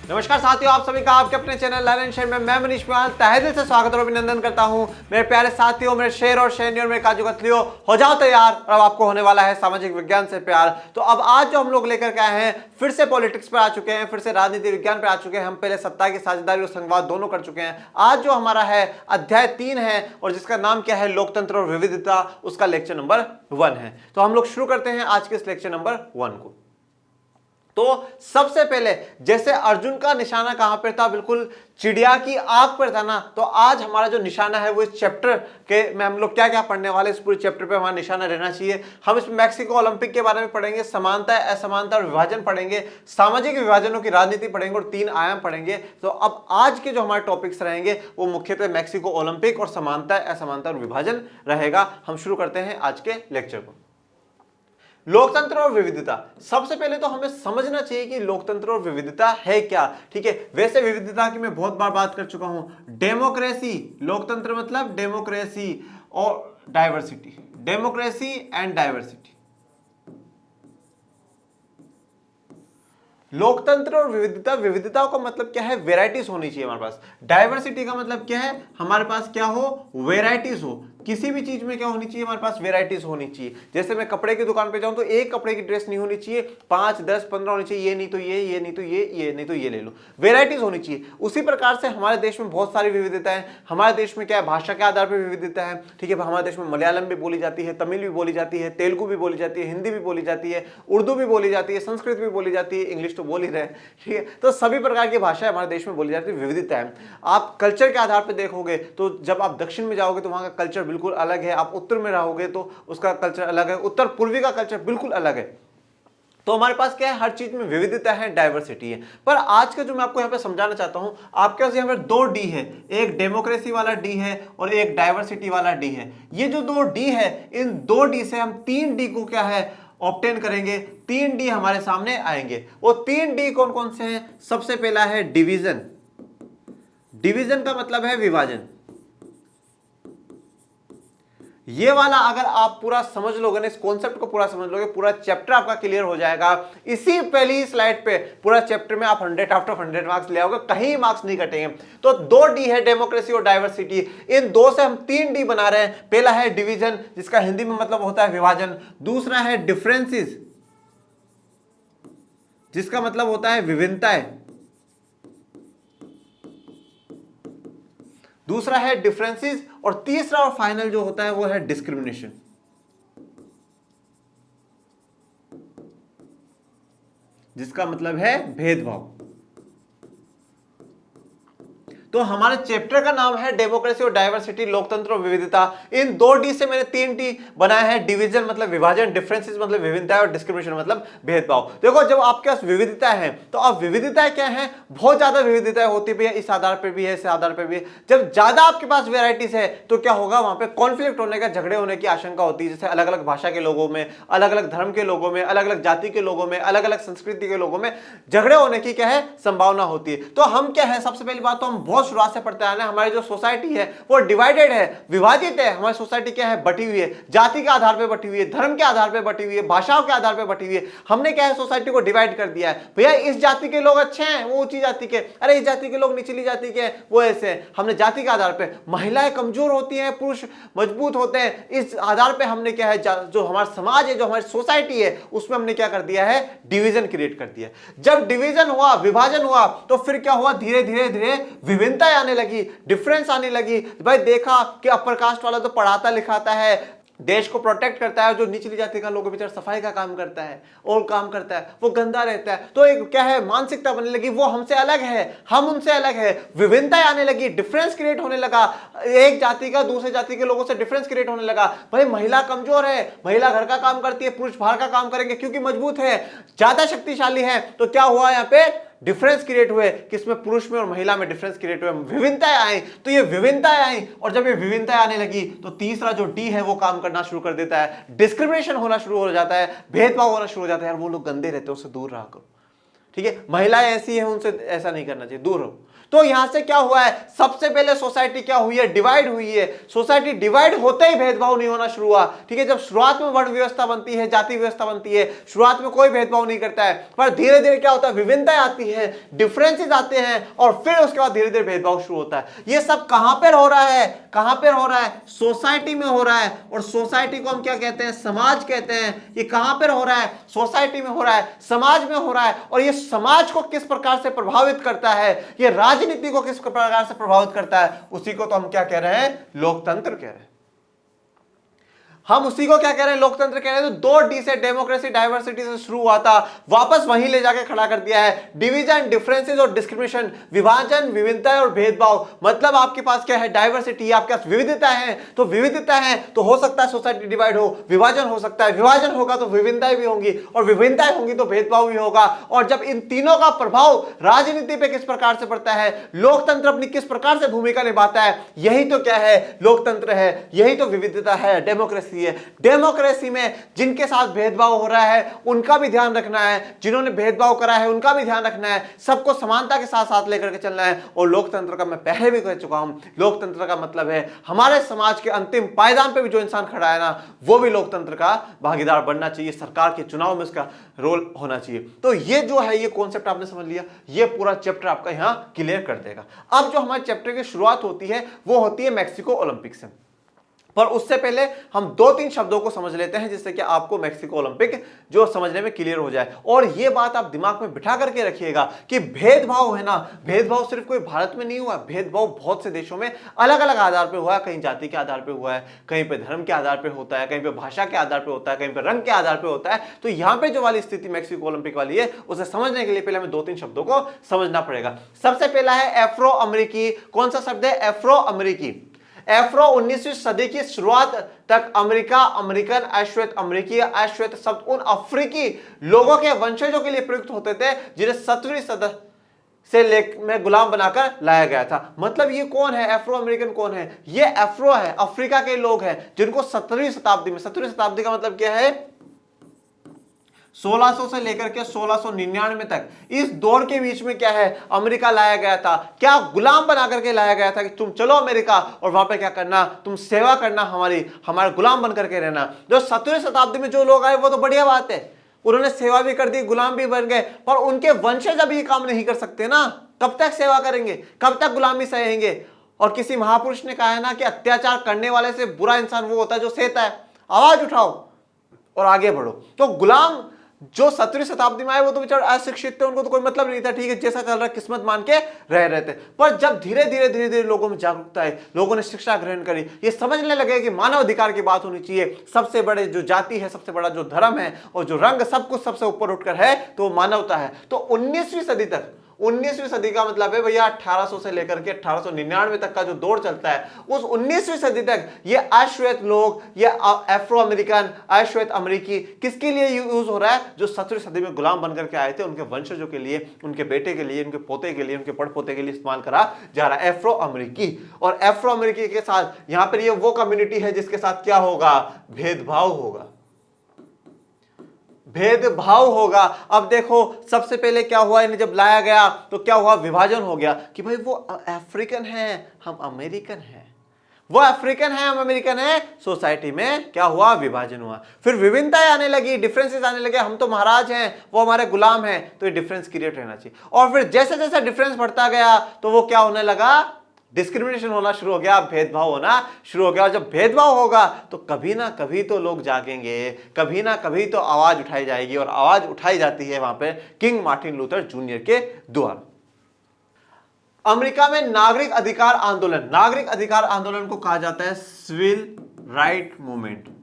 नमस्कार साथियों, आप सभी का आपके अपने चैनल लर्न एंड शेयर में मैं मनीष पाल तहे दिल से स्वागत और अभिनंदन करता हूं। मेरे प्यारे साथियों, मेरे शेर और शेरनी और मेरे काजू कतलियों, हो जाओ तैयार। और अब आपको होने वाला है सामाजिक विज्ञान से प्यार। तो अब आज जो हम लोग लेकर के आए हैं, फिर से पॉलिटिक्स पर आ चुके हैं, फिर से राजनीति विज्ञान पर आ चुके हैं। हम पहले सत्ता की साझेदारी और संवाद दोनों कर चुके हैं। आज जो हमारा है अध्याय 3 है और जिसका नाम क्या है, लोकतंत्र और विविधता, उसका लेक्चर नंबर 1 है। तो हम लोग शुरू करते हैं आज के इस लेक्चर नंबर 1 को। तो सबसे पहले जैसे अर्जुन का निशाना कहां पर था, बिल्कुल चिड़िया की आंख पर था ना, तो आज हमारा जो निशाना है वो इस चैप्टर के में हम लोग क्या क्या पढ़ने वाले, इस पूरे चैप्टर पे हमारा निशाना रहना चाहिए। हम इसमें मैक्सिको ओलंपिक के बारे में पढ़ेंगे, समानता असमानता और विभाजन पढ़ेंगे, सामाजिक विभाजनों की राजनीति पढ़ेंगे और 3 आयाम पढ़ेंगे। तो अब आज के जो हमारे टॉपिक्स रहेंगे वो मुख्यतः मैक्सिको ओलंपिक और समानता असमानता और विभाजन रहेगा। हम शुरू करते हैं आज के लेक्चर को। लोकतंत्र और विविधता। सबसे पहले तो हमें समझना चाहिए कि लोकतंत्र और विविधता है क्या। ठीक है, वैसे विविधता की मैं बहुत बार बात कर चुका हूं। डेमोक्रेसी, लोकतंत्र मतलब डेमोक्रेसी और डाइवर्सिटी, डेमोक्रेसी एंड डाइवर्सिटी। लोकतंत्र और विविधता, विविधता का मतलब क्या है, वेराइटीज होनी चाहिए हमारे पास। डाइवर्सिटी का मतलब क्या है, हमारे पास क्या हो, वेराइटीज हो। किसी भी चीज में क्या होनी चाहिए, हमारे पास वेराइटीज होनी चाहिए। जैसे मैं कपड़े की दुकान पे जाऊं तो एक कपड़े की ड्रेस नहीं होनी चाहिए, 5, 10, 15 होनी चाहिए। ये नहीं तो ये नहीं तो ये नहीं तो ये ले लो। वेराइटीज होनी चाहिए। उसी प्रकार से हमारे देश में बहुत सारी विविधता है। हमारे देश में क्या है, भाषा के आधार पर विविधता है। ठीक है, हमारे देश में मलयालम भी बोली जाती है, तमिल भी बोली जाती है, तेलुगु भी बोली जाती है, हिंदी भी बोली जाती है, उर्दू भी बोली जाती है, संस्कृत भी बोली जाती है, इंग्लिश तो बोल ही रहे। ठीक है, तो सभी प्रकार की भाषा हमारे देश में बोली जाती है, विविधता है। आप कल्चर के आधार पर देखोगे तो जब आप दक्षिण में जाओगे तो वहां का कल्चर बिल्कुल अलग है, आप उत्तर में रहोगे तो उसका कल्चर अलग है, उत्तर पूर्वी का कल्चर बिल्कुल अलग है। तो हमारे पास क्या है, हर चीज में विविधता है, डाइवर्सिटी है। पर आज का जो मैं आपको यहाँ पे समझाना चाहता हूं, आपके पास यहाँ पे 2 डी है, एक डेमोक्रेसी वाला डी है और एक डाइवर्सिटी वाला डी है। ये जो 2 डी है, इन 2 डी से हम 3 डी को क्या है, ऑब्टेन करेंगे। 3 डी हमारे सामने आएंगे। वो 3 डी कौन कौन से हैं? सबसे पहला है डिवीजन। डिवीजन का मतलब है विभाजन। ये वाला अगर आप पूरा समझ लोगे ना, इस कॉन्सेप्ट को पूरा समझ लोगे, पूरा चैप्टर आपका क्लियर हो जाएगा। इसी पहली स्लाइड पे पूरा चैप्टर में आप 100 आउट ऑफ 100 मार्क्स ले आओगे, कहीं मार्क्स नहीं कटेंगे। तो 2 डी है, डेमोक्रेसी और डाइवर्सिटी। इन 2 से हम 3 डी बना रहे हैं। पहला है डिवीजन, जिसका हिंदी में मतलब होता है विभाजन। दूसरा है डिफरेंसेस, जिसका मतलब होता है विभिन्नताएं। दूसरा है डिफरेंसेस और तीसरा और फाइनल जो होता है वो है डिस्क्रिमिनेशन, जिसका मतलब है भेदभाव। तो हमारे चैप्टर का नाम है डेमोक्रेसी और डाइवर्सिटी, लोकतंत्र और विविधता। इन 2 डी से मैंने 3 डी बनाया है। डिवीजन मतलब विभाजन, डिफरेंसेस मतलब विभिन्नता और डिस्क्रिमिनेशन मतलब भेदभाव। देखो, जब आपके पास विविधता है तो अब विविधताएं क्या है, बहुत ज्यादा विविधताएं होती भी है, इस आधार पर भी है, इस आधार पर भी है। जब ज्यादा आपके पास वेराइटीज है तो क्या होगा, वहां पे कॉन्फ्लिक्ट होने का, झगड़े होने की आशंका होती है। जैसे अलग अलग भाषा के लोगों में, अलग अलग धर्म के लोगों में, अलग अलग जाति के लोगों में, अलग अलग संस्कृति के लोगों में झगड़े होने की क्या है, संभावना होती है। तो हम क्या है, सबसे पहली बात तो हम बहुत शुरुआत से पढ़ते आए हैं, हमारी जो सोसाइटी है वो डिवाइडेड है, विभाजित है। हमारी सोसाइटी क्या है, बटी हुई है, जाति के आधार पर बटी हुई है, धर्म के आधार पर बटी हुई है, भाषाओं के आधार पर बटी हुई है। हमने क्या है, सोसाइटी को डिवाइड कर दिया है। भैया इस जाति के लोग अच्छे हैं, वो ऊंची जाति के, अरे इस जाति के लोग निचली जाति के, वो ऐसे हैं। हमने जाति के आधार पर, महिलाएं कमजोर होती हैं, पुरुष मजबूत होते हैं, इस आधार पर हमने क्या है, जो हमारा समाज है, जो हमारी सोसाइटी है, उसमें हमने क्या कर दिया है, डिवीजन क्रिएट कर दिया। जब डिवीजन हुआ, विभाजन हुआ, तो फिर क्या हुआ, धीरे धीरे धीरे विभिन्नताएं आने लगी, डिफरेंस आने लगी। भाई देखा कि अपर कास्ट वाला तो पढ़ाता लिखाता है, देश को प्रोटेक्ट करता है, जो निचली जाति का लोग बेचारा सफाई का काम करता है और काम करता है, वो गंदा रहता है। तो एक क्या है, मानसिकता बनने लगी, वो हमसे अलग है, हम उनसे अलग है, विभिन्नताएं आने लगी, डिफरेंस क्रिएट होने लगा। एक जाति का दूसरे जाति के लोगों से डिफरेंस क्रिएट होने लगा। भाई महिला कमजोर है, महिला घर का काम करती है, पुरुष बाहर का काम करेंगे क्योंकि मजबूत है, ज्यादा शक्तिशाली है। तो क्या हुआ, यहाँ पे डिफरेंस क्रिएट हुए, किसमें, पुरुष में और महिला में डिफरेंस क्रिएट हुए, विभिन्नताएं आई। तो ये विभिन्नताएं आई, और जब ये विभिन्नताएं आने लगी तो तीसरा जो डी है वो काम करना शुरू कर देता है, डिस्क्रिमिनेशन होना शुरू हो जाता है, भेदभाव होना शुरू हो जाता है। यार वो लोग गंदे रहते हैं, उससे दूर रहा करो। ठीक है, महिलाएं ऐसी हैं, उनसे ऐसा नहीं करना चाहिए, दूर रहो। तो यहां से क्या हुआ है, सबसे पहले सोसाइटी क्या हुई है, डिवाइड हुई है। सोसाइटी डिवाइड होते ही भेदभाव नहीं होना शुरू हुआ, ठीक है। जब शुरुआत में वर्ण व्यवस्था बनती है, जाति व्यवस्था बनती है, शुरुआत में कोई भेदभाव नहीं करता है, पर धीरे धीरे क्या होता है, विभिन्नताएं आती है, डिफरेंसेस आते हैं, और फिर उसके बाद धीरे धीरे भेदभाव शुरू होता है। ये सब कहां पर हो रहा है, कहां पर हो रहा है, सोसाइटी में हो रहा है। और सोसाइटी को हम क्या कहते हैं, समाज कहते हैं। ये कहां पर हो रहा है, सोसाइटी में हो रहा है, समाज में हो रहा है। और ये समाज को किस प्रकार से प्रभावित करता है, ये राजनीति को किस प्रकार से प्रभावित करता है, उसी को तो हम क्या कह रहे हैं, लोकतंत्र कह रहे हैं। हम उसी को क्या कह रहे हैं, लोकतंत्र कह रहे हैं। तो 2D से, डेमोक्रेसी डाइवर्सिटी से शुरू हुआ था, वापस वहीं ले जाके खड़ा कर दिया है। डिवीजन, डिफरेंसेस और डिस्क्रिमिनेशन, विभाजन, विभिन्नता और भेदभाव। मतलब आपके पास क्या है, डाइवर्सिटी, आपके पास विविधता है। तो विविधता है तो हो सकता है सोसाइटी डिवाइड हो, विभाजन हो सकता है, विभाजन होगा तो विभिन्नताएं भी होंगी, और विभिन्नताएं होंगी तो भेदभाव भी होगा। और जब इन तीनों का प्रभाव राजनीति पे किस प्रकार से पड़ता है, लोकतंत्र अपनी किस प्रकार से भूमिका निभाता है, यही तो क्या है, लोकतंत्र है, यही तो विविधता है, डेमोक्रेसी है। डेमोक्रेसी में जिनके साथ भेदभाव हो रहा है उनका भी ध्यान रखना है, जिन्होंने भेदभाव करा है उनका भी ध्यान रखना है, सबको समानता के साथ साथ लेकर के चलना है। और लोकतंत्र का मैं पहले भी कह चुका हूं, लोकतंत्र का मतलब है हमारे समाज के अंतिम पायदान पे भी जो इंसान खड़ा है ना, वो भी लोकतंत्र का भागीदार बनना चाहिए, सरकार के चुनाव में उसका रोल होना चाहिए। तो ये जो है, ये कॉन्सेप्ट आपने समझ लिया, ये पूरा चैप्टर आपका यहां क्लियर कर देगा। अब जो हमारे चैप्टर की शुरुआत होती है वो होती है मैक्सिको ओलंपिक से। पर उससे पहले हम 2-3 शब्दों को समझ लेते हैं, जिससे कि आपको मैक्सिको ओलंपिक जो समझने में क्लियर हो जाए। और यह बात आप दिमाग में बिठा करके रखिएगा कि भेदभाव है ना, भेदभाव सिर्फ कोई भारत में नहीं हुआ, भेदभाव बहुत से देशों में अलग अलग आधार पर हुआ है। कहीं जाति के आधार पर हुआ है, कहीं पे धर्म के आधार पर होता है, कहीं पे भाषा के आधार पर होता है, कहीं पे रंग के आधार पर होता है। तो यहां पर जो वाली स्थिति मैक्सिको ओलंपिक वाली है, उसे समझने के लिए पहले हमें 2-3 शब्दों को समझना पड़ेगा। सबसे पहला है अफ्रो अमेरिकी। कौन सा शब्द है, अफ्रो अमेरिकी। अफ्रो 19वीं सदी की शुरुआत तक अमेरिका, अमेरिकन, अश्वेत अमेरिकी, अश्वेत शब्द उन अफ्रीकी लोगों के वंशजों के लिए प्रयुक्त होते थे जिन्हें 17वीं सदी से में गुलाम बनाकर लाया गया था। मतलब ये कौन है, अफ्रो अमेरिकन कौन है, ये अफ्रो है, अफ्रीका के लोग हैं जिनको 17वीं शताब्दी में, 17वीं शताब्दी का मतलब क्या है, 1600 से लेकर के 1699 तक, इस दौर के बीच में क्या है, अमेरिका लाया गया था। क्या गुलाम बना करके लाया गया था कि तुम चलो अमेरिका और वहां पे क्या करना, तुम सेवा करना, हमारे गुलाम बन करके रहना। जो 17वीं शताब्दी में जो लोग आए वो तो बढ़िया बात है, उन्होंने सेवा भी कर दी, गुलाम भी बन गए, पर उनके वंशज अभी काम नहीं कर सकते ना। कब तक सेवा करेंगे, कब तक गुलामी सहेंगे। और किसी महापुरुष ने कहा है ना कि अत्याचार करने वाले से बुरा इंसान वो होता है जो सहता है। आवाज उठाओ और आगे बढ़ो। तो गुलाम जो 17वीं शताब्दी में आए वो तो बेचारे अशिक्षित थे, उनको तो कोई मतलब नहीं था, ठीक है, जैसा चल रहा किस्मत मान के रह रहे थे। पर जब धीरे धीरे लोगों में जागरूकता आई, लोगों ने शिक्षा ग्रहण करी, ये समझने लगे कि मानव अधिकार की बात होनी चाहिए, सबसे बड़े जो जाति है, सबसे बड़ा जो धर्म है और जो रंग, सब कुछ सबसे ऊपर उठकर है तो मानवता है। तो 19वीं सदी तक, 19वीं सदी का मतलब है भैया 1800 से लेकर के 1899 तक का जो दौर चलता है, उस 19वीं सदी तक ये अश्वेत लोग, ये अफ्रो अमेरिकन, अश्वेत अमेरिकी किसके लिए यूज हो रहा है, जो 17वीं सदी में गुलाम बनकर के आए थे, उनके वंशजों के लिए, उनके बेटे के लिए, उनके पोते के लिए, उनके पड़पोते के लिए इस्तेमाल करा जा रहा है, अफ्रो अमेरिकी। और अफ्रो अमेरिकी के साथ यहां पर ये वो कम्युनिटी है जिसके साथ क्या होगा, भेदभाव होगा, भेदभाव होगा। अब देखो सबसे पहले क्या हुआ, इन्हें जब लाया गया तो क्या हुआ, विभाजन हो गया कि भाई वो अफ्रीकन है, हम अमेरिकन हैं, वो अफ्रीकन है, हम अमेरिकन है। सोसाइटी में क्या हुआ, विभाजन हुआ। फिर विभिन्नताएं आने लगी, डिफरेंसेस आने लगे, हम तो महाराज हैं, वो हमारे गुलाम हैं, तो ये डिफरेंस क्रिएट रहना चाहिए। और फिर जैसे जैसे डिफरेंस बढ़ता गया तो वो क्या होने लगा, डिस्क्रिमिनेशन होना शुरू हो गया, भेदभाव होना शुरू हो गया। और जब भेदभाव होगा तो कभी ना कभी तो लोग जागेंगे, कभी ना कभी तो आवाज उठाई जाएगी, और आवाज उठाई जाती है वहां पे किंग मार्टिन लूथर जूनियर के द्वारा। अमेरिका में नागरिक अधिकार आंदोलन, नागरिक अधिकार आंदोलन को कहा जाता है civil right movement.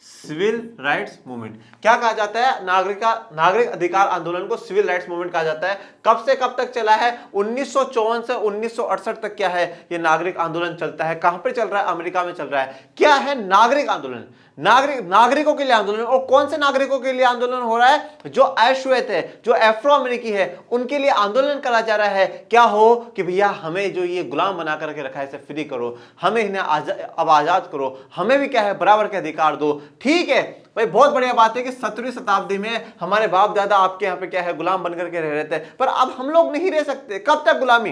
Civil rights movement क्या कहा जाता है, नागरिक अधिकार आंदोलन को सिविल राइट्स मूवमेंट कहा जाता है। कब से कब तक चला है, 1954 से 1968 तक क्या है ये नागरिक आंदोलन चलता है। कहां पे चल रहा है, अमेरिका में चल रहा है। क्या है नागरिक आंदोलन, नागरिकों के लिए आंदोलन। और कौन से नागरिकों के लिए आंदोलन हो रहा है, जो अश्वेत है, जो अफ्रो अमेरिकी है, उनके लिए आंदोलन करा जा रहा है। क्या हो कि भैया हमें जो ये गुलाम बना करके रखा है इसे फ्री करो, हमें इन्हें अब आजाद करो, हमें भी क्या है बराबर के अधिकार दो, ठीक ठीक है भाई, बहुत बढ़िया बात है कि 17वीं शताब्दी में हमारे बाप दादा आपके यहाँ पे क्या है गुलाम बनकर के रह रहे थे, पर अब हम लोग नहीं रह सकते। कब तक गुलामी,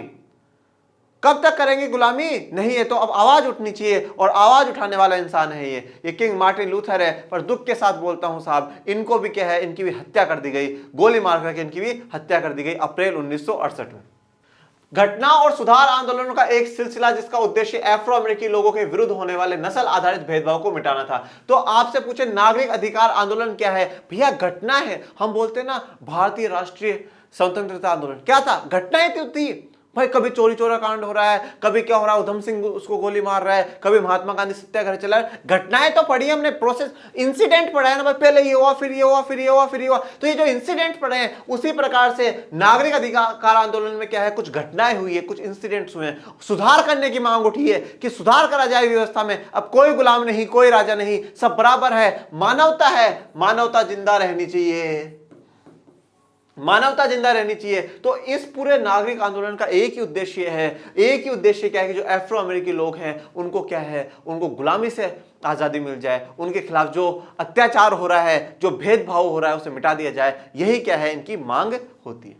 कब तक करेंगे गुलामी? नहीं है तो अब आवाज उठनी चाहिए, और आवाज उठाने वाला इंसान है ये किंग मार्टिन लूथर है। पर दुख के साथ बोलता हूं साहब, इनको भी क्या है, इनकी भी हत्या कर दी गई, गोली मार करके इनकी भी हत्या कर दी गई अप्रैल 1968 में। घटना और सुधार आंदोलनों का एक सिलसिला जिसका उद्देश्य अफ्रो अमेरिकी लोगों के विरुद्ध होने वाले नस्ल आधारित भेदभाव को मिटाना था। तो आपसे पूछे नागरिक अधिकार आंदोलन क्या है? भैया घटना है। हम बोलते हैं ना भारतीय राष्ट्रीय स्वतंत्रता आंदोलन, क्या था? घटनाएं थी भाई, कभी चोरी चोरा कांड हो रहा है, कभी क्या हो रहा है, उधम सिंह उसको गोली मार रहा है, कभी महात्मा गांधी सत्याग्रह चला है। घटनाएं तो पढ़ी हमने, प्रोसेस इंसिडेंट पढ़ा है ना भाई, पहले ये हुआ फिर ये हुआ फिर ये हुआ फिर ये हुआ। तो ये जो इंसिडेंट पढ़े हैं उसी प्रकार से नागरिक अधिकार आंदोलन में क्या है, कुछ घटनाएं हुई है, कुछ इंसिडेंट्स हुए हैं, सुधार करने की मांग उठी है कि सुधार करा जाए व्यवस्था में। अब कोई गुलाम नहीं, कोई राजा नहीं, सब बराबर है, मानवता है, मानवता जिंदा रहनी चाहिए, मानवता जिंदा रहनी चाहिए। तो इस पूरे नागरिक आंदोलन का एक ही उद्देश्य है, एक ही उद्देश्य क्या है कि जो अफ्रो अमेरिकी लोग हैं उनको क्या है, उनको गुलामी से आजादी मिल जाए, उनके खिलाफ जो अत्याचार हो रहा है, जो भेदभाव हो रहा है उसे मिटा दिया जाए। यही क्या है, इनकी मांग होती है।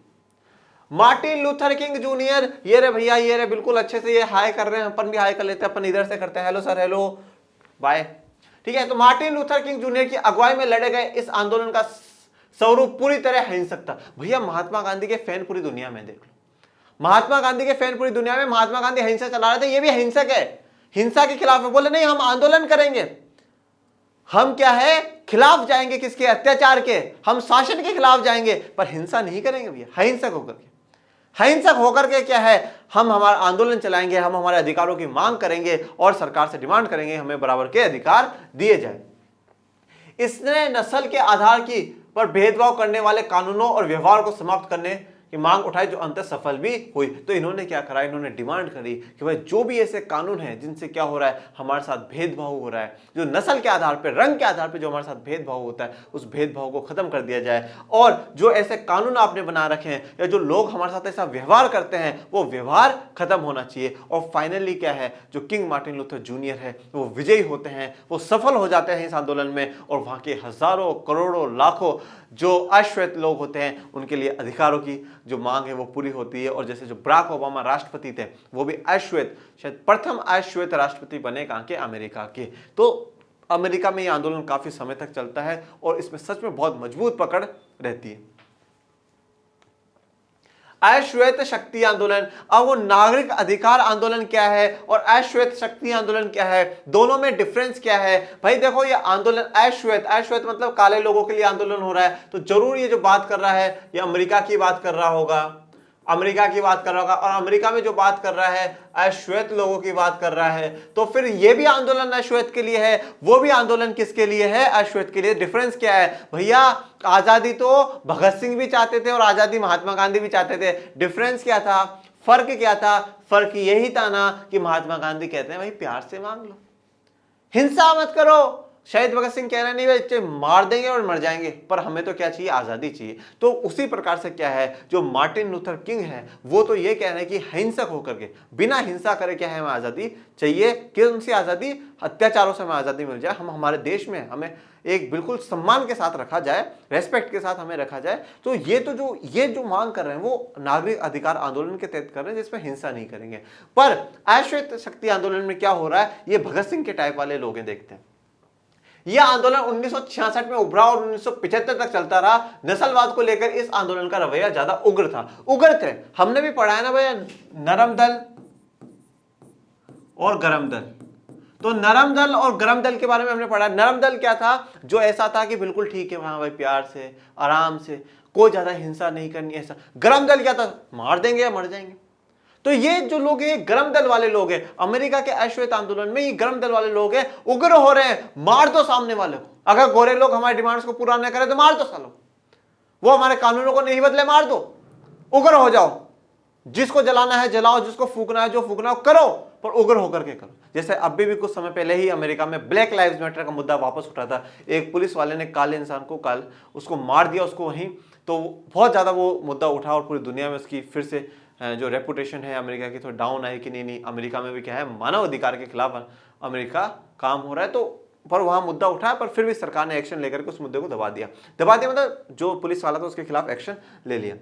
मार्टिन लूथर किंग जूनियर, ये रे भैया, ये रे, बिल्कुल अच्छे से ये हाय कर रहे हैं, अपन भी हाय कर लेते हैं, अपन इधर से करते हैं, हेलो सर, हेलो बाय, ठीक है। तो मार्टिन लूथर किंग जूनियर की अगुवाई में लड़े गए इस आंदोलन का स्वरूप पूरी तरह हिंसक था। भैया महात्मा गांधी के फैन पूरी दुनिया में देख लो, महात्मा गांधी के फैन पूरी दुनिया में, महात्मा गांधी हिंसा चला रहे थे, ये भी हिंसक है, हिंसा के खिलाफ है। बोले नहीं हम आंदोलन करेंगे, हम क्या है खिलाफ जाएंगे, किसके? अत्याचार के, हम शासन के खिलाफ जाएंगे, पर हिंसा नहीं करेंगे भैया, अहिंसक होकर के, अहिंसक होकर के क्या है, हम हमारा आंदोलन चलाएंगे, हम हमारे अधिकारों की मांग करेंगे और सरकार से डिमांड करेंगे हमें बराबर के अधिकार दिए जाए। इसने नस्ल के आधार की पर भेदभाव करने वाले कानूनों और व्यवहार को समाप्त करने की मांग उठाई, जो अंत सफल भी हुई। तो इन्होंने क्या करा, इन्होंने डिमांड करी कि भाई जो भी ऐसे कानून हैं जिनसे क्या हो रहा है, हमारे साथ भेदभाव हो रहा है, जो नस्ल के आधार पर, रंग के आधार पर जो हमारे साथ भेदभाव होता है, उस भेदभाव को खत्म कर दिया जाए। और जो ऐसे कानून आपने बना रखे हैं या जो लोग हमारे साथ ऐसा व्यवहार करते हैं, वो व्यवहार खत्म होना चाहिए। और फाइनली क्या है, जो किंग मार्टिन लूथर जूनियर है वो विजयी होते हैं, वो सफल हो जाते हैं इस आंदोलन में, और वहां के हजारों करोड़ों लाखों जो अश्वेत लोग होते हैं उनके लिए अधिकारों की जो मांग है वो पूरी होती है। और जैसे जो बराक ओबामा राष्ट्रपति थे वो भी अश्वेत, शायद प्रथम अश्वेत राष्ट्रपति बने कहां के, अमेरिका के। तो अमेरिका में ये आंदोलन काफी समय तक चलता है और इसमें सच में बहुत मजबूत पकड़ रहती है। अश्वेत शक्ति आंदोलन, अब वो नागरिक अधिकार आंदोलन क्या है और अश्वेत शक्ति आंदोलन क्या है, दोनों में डिफरेंस क्या है? भाई देखो ये आंदोलन अश्वेत, अश्वेत मतलब काले लोगों के लिए आंदोलन हो रहा है, तो जरूर ये जो बात कर रहा है ये अमेरिका की बात कर रहा होगा, अमेरिका की बात कर रहा होगा, और अमेरिका में जो बात कर रहा है अश्वेत लोगों की बात कर रहा है। तो फिर ये भी आंदोलन अश्वेत के लिए है, वो भी आंदोलन किसके लिए है, अश्वेत के लिए। डिफरेंस क्या है भैया? आजादी तो भगत सिंह भी चाहते थे और आजादी महात्मा गांधी भी चाहते थे, डिफरेंस क्या था, फर्क क्या था? फर्क यही था ना कि महात्मा गांधी कहते हैं भाई प्यार से मांग लो, हिंसा मत करो। शहीद भगत सिंह कह रहे नहीं भाई मार देंगे और मर जाएंगे, पर हमें तो क्या चाहिए, आजादी चाहिए। तो उसी प्रकार से क्या है, जो मार्टिन लूथर किंग है वो तो ये कह रहे हैं कि हिंसक होकर के, बिना हिंसा करे क्या है, हमें आजादी चाहिए। कौन सी आजादी? अत्याचारों से हमें आजादी मिल जाए, हम हमारे देश में हमें एक बिल्कुल सम्मान के साथ रखा जाए, रेस्पेक्ट के साथ हमें रखा जाए। तो ये जो मांग कर रहे हैं वो नागरिक अधिकार आंदोलन के तहत कर रहे हैं, जिसमें हिंसा नहीं करेंगे। पर अश्वेत शक्ति आंदोलन में क्या हो रहा है, ये भगत सिंह के टाइप वाले लोग देखते हैं। यह आंदोलन 1966 में उभरा और 1975 तक चलता रहा। नस्लवाद को लेकर इस आंदोलन का रवैया ज्यादा उग्र था, उग्र थे। हमने भी पढ़ा है ना भाई, नरम दल और गरम दल। तो नरम दल और गरम दल के बारे में हमने पढ़ा। नरम दल क्या था, जो ऐसा था कि बिल्कुल ठीक है वहां भाई प्यार से, आराम से, कोई ज्यादा हिंसा नहीं करनी, ऐसा। गरम दल क्या था, मार देंगे या मर जाएंगे। तो ये जो लोग हैं गरम दल वाले लोग हैं। अमेरिका के अश्वेत आंदोलन में ये गरम दल वाले लोग हैं, उग्र हो रहे हैं, मार दो सामने वाले को। अगर गोरे लोग हमारी डिमांड्स को पूरा न करें तो मार दो सालों, वो हमारे कानूनों को नहीं बदले मार दो, उग्र हो जाओ, जिसको जलाना है जलाओ, जिसको फूकना है जो फूकना हो करो, पर उग्र होकर के करो। जैसे अभी भी कुछ समय पहले ही अमेरिका में ब्लैक लाइव्स मैटर का मुद्दा वापस उठा था। एक पुलिस वाले ने काले इंसान को उसको मार दिया, उसको वहीं, तो बहुत ज्यादा वो मुद्दा उठा और पूरी दुनिया में उसकी फिर से जो रेपुटेशन है अमेरिका की थोड़ी डाउन आई कि नहीं अमेरिका में भी क्या है, मानव अधिकार के खिलाफ अमेरिका काम हो रहा है। तो पर वहां मुद्दा उठाया, पर फिर भी सरकार ने एक्शन लेकर के उस मुद्दे को दबा दिया मतलब जो पुलिस वाला था उसके खिलाफ एक्शन ले लिया।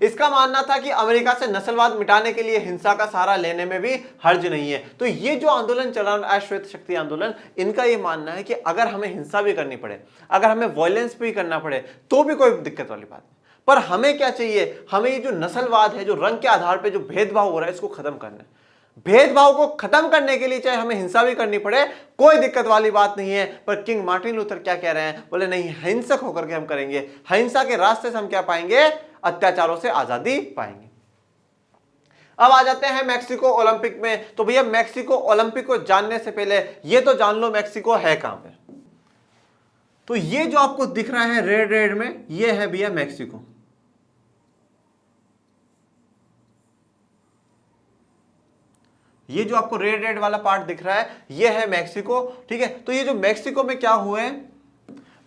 इसका मानना था कि अमेरिका से नस्लवाद मिटाने के लिए हिंसा का सहारा लेने में भी हर्ज नहीं है। तो ये जो आंदोलन चला रहा है श्वेत शक्ति आंदोलन, इनका ये मानना है कि अगर हमें हिंसा भी करनी पड़े, अगर हमें वायलेंस भी करना पड़े, तो भी कोई दिक्कत वाली बात नहीं, पर हमें क्या चाहिए, हमें ये जो नस्लवाद है, जो रंग के आधार पर जो भेदभाव हो रहा है, इसको खत्म करना है। भेदभाव को खत्म करने के लिए चाहे हमें हिंसा भी करनी पड़े, कोई दिक्कत वाली बात नहीं है। पर किंग मार्टिन लूथर क्या कह रहे हैं, बोले नहीं, हिंसक होकर के हम करेंगे, हिंसा के रास्ते से हम क्या पाएंगे, अत्याचारों से आजादी पाएंगे। अब आ जाते हैं मैक्सिको ओलंपिक में। तो भैया मैक्सिको ओलंपिक को जानने से पहले ये तो जान लो मैक्सिको है कहां पे। तो ये जो आपको दिख रहा है रेड रेड में, ये है भैया मैक्सिको। ये जो आपको रेड रेड वाला पार्ट दिख रहा है, ये है मैक्सिको, ठीक है। तो ये जो मैक्सिको में क्या हुए हैं,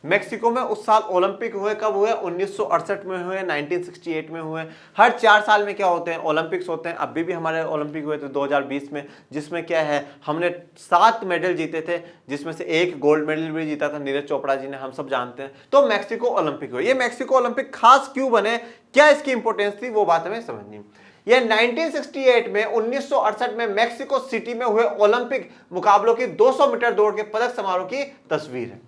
मैक्सिको में उस साल ओलंपिक हुए, कब हुए, 1968 में हुए, 1968 में हुए। हर 4 साल में क्या होते हैं, ओलंपिक्स होते हैं। अभी भी हमारे ओलंपिक हुए थे 2020 में, जिसमें क्या है, हमने 7 मेडल जीते थे, जिसमें से 1 गोल्ड मेडल भी जीता था नीरज चोपड़ा जी ने, हम सब जानते हैं। तो मैक्सिको ओलंपिक हुए। ये मैक्सिको ओलंपिक खास क्यों बने, क्या इसकी इंपॉर्टेंस थी, वो बात हमें समझनी। यह 1968 में 1968 में मैक्सिको सिटी में हुए ओलंपिक मुकाबलों की 200 मीटर दौड़ के पदक समारोह की तस्वीर है।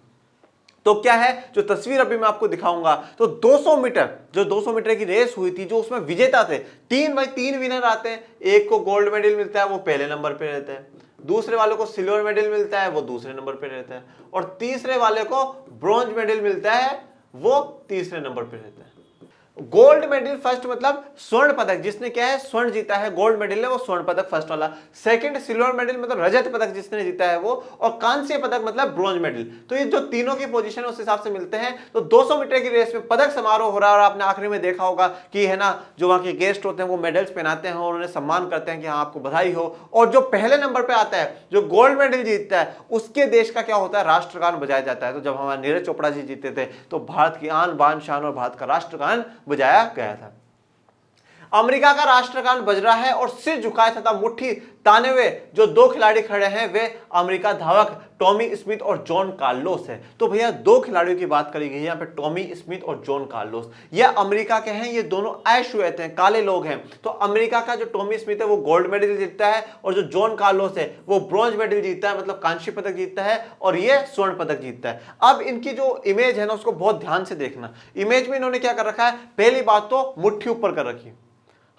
तो क्या है, जो तस्वीर अभी मैं आपको दिखाऊंगा, तो 200 मीटर, जो 200 मीटर की रेस हुई थी, जो उसमें विजेता थे, 3x3 विनर आते हैं। एक को गोल्ड मेडल मिलता है, वो पहले नंबर पे रहता है, दूसरे वाले को सिल्वर मेडल मिलता है, वो दूसरे नंबर पे रहता है, और तीसरे वाले को ब्रॉन्ज मेडल मिलता है, वो तीसरे नंबर पे रहता है। गोल्ड मेडल फर्स्ट मतलब स्वर्ण पदक, जिसने क्या है, स्वर्ण जीता है, गोल्ड मेडल है वो स्वर्ण पदक फर्स्ट वाला। सेकंड सिल्वर मेडल मतलब रजत पदक जिसने जीता है वो, और कांस्य पदक मतलब ब्रॉन्ज मेडल। तो ये जो तीनों की पोजीशन उस हिसाब से मिलते हैं। तो 200 मीटर की रेस में पदक समारोह हो रहा है, और आपने आखिरी में देखा होगा कि है ना, जो वहां के गेस्ट होते हैं वो मेडल्स पहनाते हैं और उन्हें सम्मान करते हैं कि हाँ आपको बधाई हो। और जो पहले नंबर पे आता है, जो गोल्ड मेडल जीतता है, उसके देश का क्या होता है, राष्ट्रगान बजाया जाता है। तो जब हमारे नीरज चोपड़ा जी जीते थे, तो भारत की आन बान शान और भारत का राष्ट्रगान बजाया गया था। अमेरिका का राष्ट्रगान बज रहा है और सिर झुकाए तथा मुट्ठी ताने हुए जो 2 खिलाड़ी खड़े हैं, वे अमेरिका धावक टॉमी स्मिथ और जॉन कार्लोस है। तो भैया 2 खिलाड़ियों की बात करी गई है यहाँ पे, टॉमी स्मिथ और जॉन कार्लोस। ये अमेरिका के हैं, ये दोनों ऐश्वेत हैं, काले लोग हैं। तो अमेरिका का जो टॉमी स्मिथ है वो गोल्ड मेडल जीतता है, और जो जॉन कार्लोस है वो ब्रॉन्ज मेडल जीतता है, मतलब कांस्य पदक जीतता है, और ये स्वर्ण पदक जीतता है। अब इनकी जो इमेज है ना, उसको बहुत ध्यान से देखना। इमेज में इन्होंने क्या कर रखा है, पहली बात तो मुट्ठी ऊपर कर रखी,